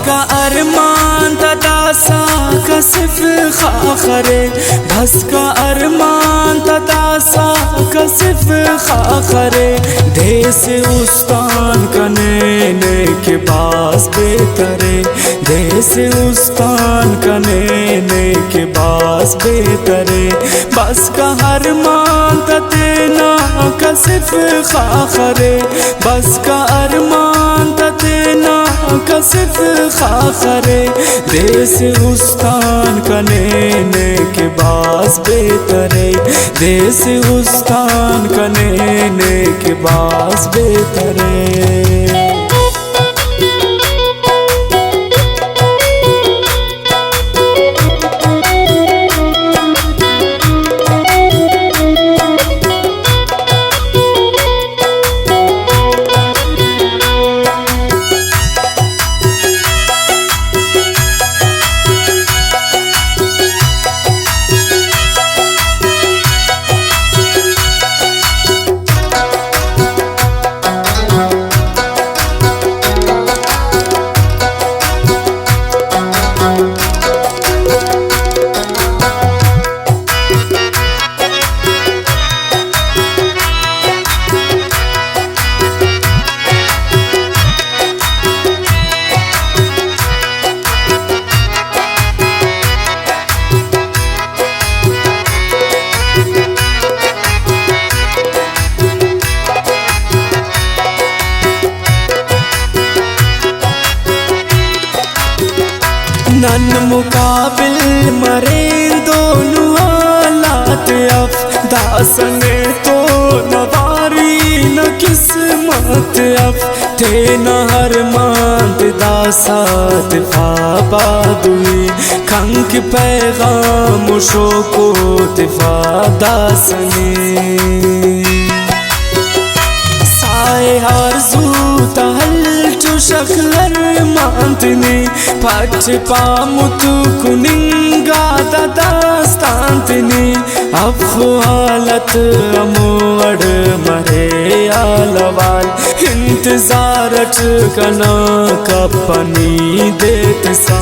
का अरमान तदासा कसिफ खाखरे, बस का अरमान तदासा कसिफ खाखरे। देश उस्तान कनेने के पास बेतरे, देश उस्तान कनेने के पास बेतरे। बस का अरमान ततेना कसिफ खाखरे, बस का अरमान ततेना कसिफ खाखरे। देश उस्तान कनेने के बास बेतरे, देश उस्तान कनेने के बास बेतरे। नन मुकाबिल मरे दोनों हालात अब, दासने तो नवारी न किस्मत अब। थे न हर मांद दासात फाबादुई, खंक पैगाम शोको तिफा दासने। साए आरज़ू तहल चो शक्लर मांतनी, पच पामुतु कुनिंगा दास्तांतनी। अब हालत अमोड़ मरे आलवाल, इंतजारट कना कपनी देत सा।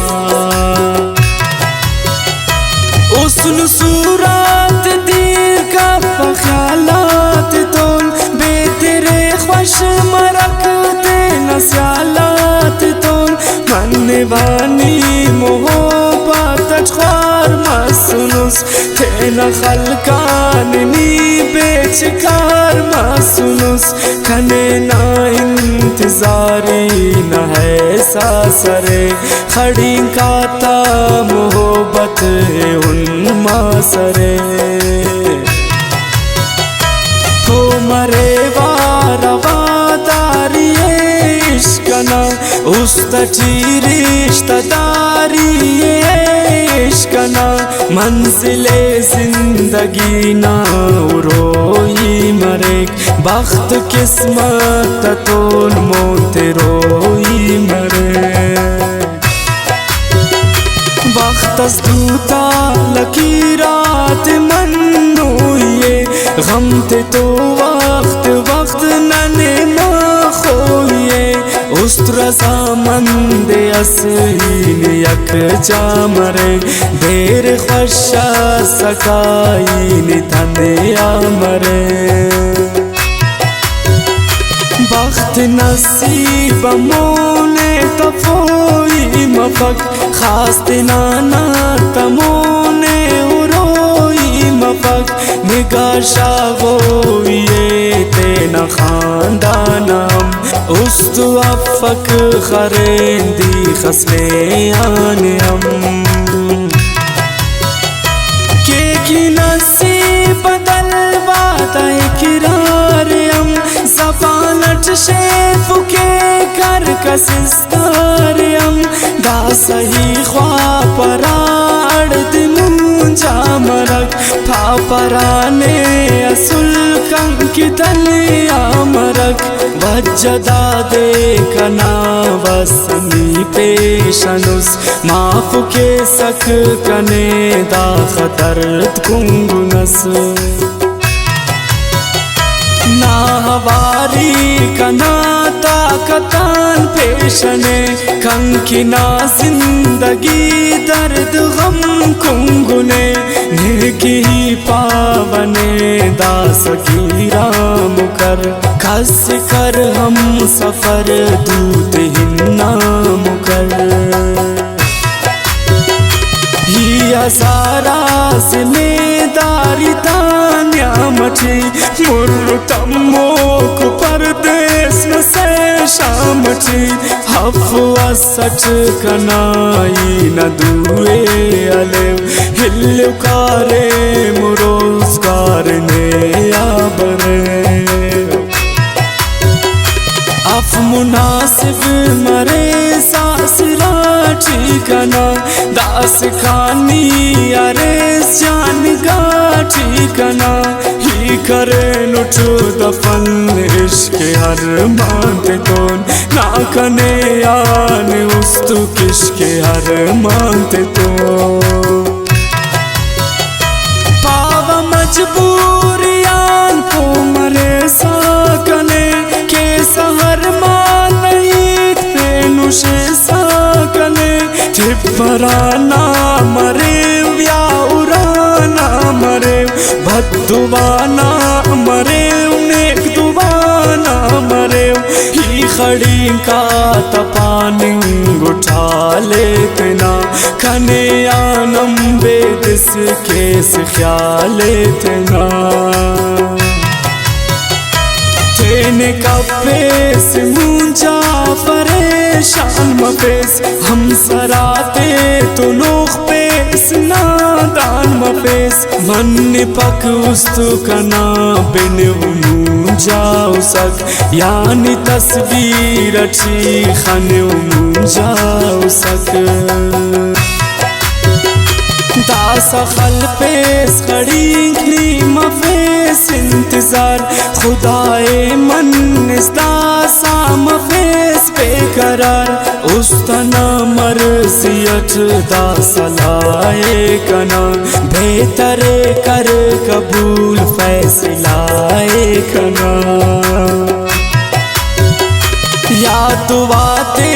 उसन सूरत दीर का ख्यालात तोल, बेतेरे ख्वाश मरकते नस्यालात तोल। मन बानी मोहब्बत ख्वार मासुनुस, थे न खलकान नी बेचकार मासुनुस। खने ना इंतजारी न है सासरे, खड़ी काता मोहब्बत उन मासरे। तो मरे वारवादारी इश्कना, उस्तची रिश्तेदारी इश्कना। मंजिले जिंदगी ना रोई मरे, बख्त किस्मत तोल मोते रोई मरे। वक्त दूता लकीरात मन्नोये, गम ते तो वक्त वक्त नने खोये। उस्त्रसा मंदे असीन यक जामरे, देर ख्वशा सकाईन थने आमरे। बख्त नसीब मोने तफोई मफक, खास्ते नाना तमोने उरोई मफक। निगाशा गोये तेना खानदानम, उस्तु अफक खरेंदी खसले आने हम। के की नसीब बदल बाता किरार हम, ज़बानट शेफ के कर कसिस्तार हम। दासही ख्वा पराड़ दिमुंजा मरक, फापराने असुल कंकी तलिया मरक। वज्जदा देखना वसनी पेशनुस, माफ के सक कने दा खतर कुंगुनस। ना हवारी कना ताकतान पे परेशने कंकिना जिंदगी दर्द गम कुंगुने नेकी ही पावने दास की राम कर खस कर हम सफर दूत हिन्ना मुकर सारा जिम्मेदारी तान्या मची मुर्तमोक परदेस न से शामची हफवा सच कनाई न दुए अले हिल्लुकारे मुरोजगार ने आबरे अफ मुनासिब मरे सासरा ठिकाना दास खानी अरे जान गा ठिकाना ही करे लुट दफन इश्क हर मांगते कौन ना कने आन उस्तु किश्के हर मांगते तो पावा मजबूरियान को मरे साकने के सहर मान नहीं नुशे साकने ठिपराना मरे या उराना मरे भद्दुवाना मरे नेक दुवाना मरे ही खड़ी का तपानिंग उठा लेते ना खने आनम बेदिस केस ख्याल लेते ना तेने का पेस मुंजा परेशान मफेस हम सराते तो लोग पेस नादान मफेस मन पक उस्तु कना बिन जाओ सक यानी तस्वीर अच्छी खन जाओ सक दास खल पेस खड़ी मफेस इंतजार खुदाए मन दासा मफेस बेकरार उस्तना मर्जियत दासलाए कना बेहतरे कर कबूल फैसलाए कना या तो आते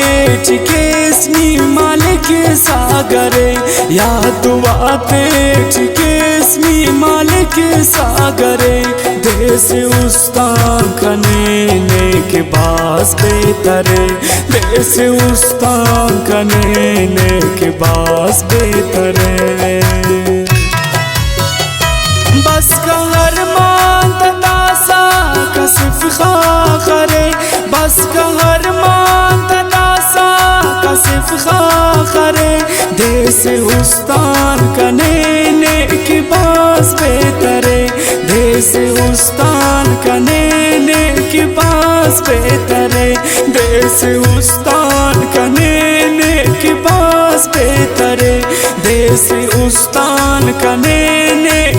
ठिकेसनी मालिक सागरे या तो आते ठिकेसनी मालिक सागरे देश उस्तान कने के बास बेतरे देश उस्तान कने के बास बेतरे बस का हर मान तदासा कसिफ खाखरे बस का हर मान तदासा कसिफ खाखरे देश उस्तान कने की बास बेतरे देश उस्तान कने की बास बेतरे देश उस्तान कने की बास बेतरे देश उस्तान कने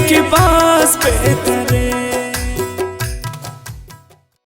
की बास बेतरे।